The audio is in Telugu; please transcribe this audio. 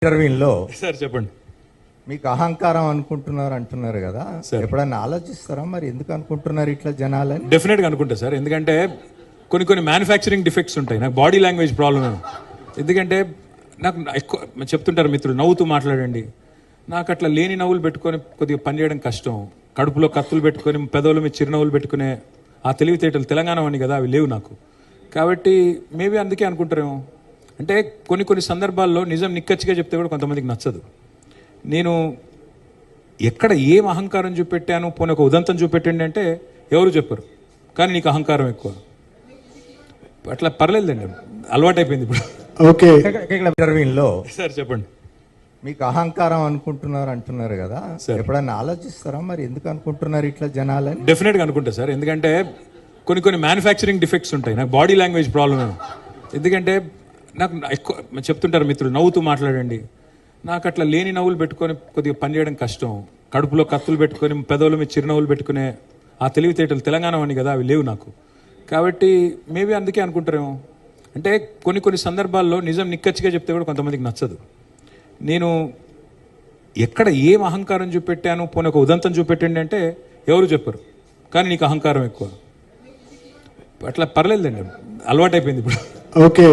ఇంటర్వ్యూలో సార్ చెప్పండి. మీకు అహంకారం అనుకుంటున్నారు అంటున్నారు కదా, ఎప్పుడైనా ఆలోచిస్తారా మరి ఎందుకు అనుకుంటున్నారు ఇట్లా జనాలని? డెఫినెట్గా అనుకుంటా సార్, ఎందుకంటే కొన్ని మ్యానుఫ్యాక్చరింగ్ డిఫెక్ట్స్ ఉంటాయి. నాకు బాడీ లాంగ్వేజ్ ప్రాబ్లమ్, ఎందుకంటే నాకు ఎక్కువ చెప్తుంటారు మిత్రులు నవ్వుతూ మాట్లాడండి. నాకు అట్లా లేని నవ్వులు పెట్టుకొని కొద్దిగా పనిచేయడం కష్టం. కడుపులో కత్తులు పెట్టుకొని పెదవుల మీద చిరునవ్వులు పెట్టుకునే ఆ తెలివితేటలు తెలంగాణ అని కదా, అవి లేవు నాకు. కాబట్టి మేబీ అందుకే అనుకుంటారేమో. అంటే కొన్ని సందర్భాల్లో నిజం నిక్కచ్చిగా చెప్తే కూడా కొంతమందికి నచ్చదు. నేను ఎక్కడ ఏం అహంకారం చూపెట్టాను, పోనీ ఒక ఉదంతం చూపెట్టండి అంటే ఎవరు చెప్పరు, కానీ నీకు అహంకారం ఎక్కువ. అట్లా పర్లేదండి, అలవాటైపోయింది ఇప్పుడు. ఓకే, ఇంటర్వ్యూలో సార్ చెప్పండి. మీకు అహంకారం అనుకుంటున్నారు అంటున్నారు కదా, ఎప్పుడైనా ఆలోచిస్తారా మరి ఎందుకు అనుకుంటున్నారు ఇట్లా జనాలని? డెఫినెట్గా అనుకుంటా సార్, ఎందుకంటే కొన్ని మ్యానుఫ్యాక్చరింగ్ డిఫెక్ట్స్ ఉంటాయి. నాకు బాడీ లాంగ్వేజ్ ప్రాబ్లమ్, ఎందుకంటే నాకు ఎక్కువ చెప్తుంటారు మిత్రులు నవ్వుతూ మాట్లాడండి. నాకు అట్లా లేని నవ్వులు పెట్టుకొని కొద్దిగా పనిచేయడం కష్టం. కడుపులో కత్తులు పెట్టుకొని పెదవుల మీద చిరునవ్వులు పెట్టుకునే ఆ తెలివితేటలు తెలంగాణ అని కదా, అవి లేవు నాకు. కాబట్టి మేబీ అందుకే అనుకుంటారేమో. అంటే కొన్ని సందర్భాల్లో నిజం నిక్కచ్చిగా చెప్తే కూడా కొంతమందికి నచ్చదు. నేను ఎక్కడ ఏం అహంకారం చూపెట్టాను, పోనీ ఒక ఉదంతం చూపెట్టండి అంటే ఎవరు చెప్పరు, కానీ నీకు అహంకారం ఎక్కువ. అట్లా పర్లేదండి, అలవాటైపోయింది ఇప్పుడు. ఓకే.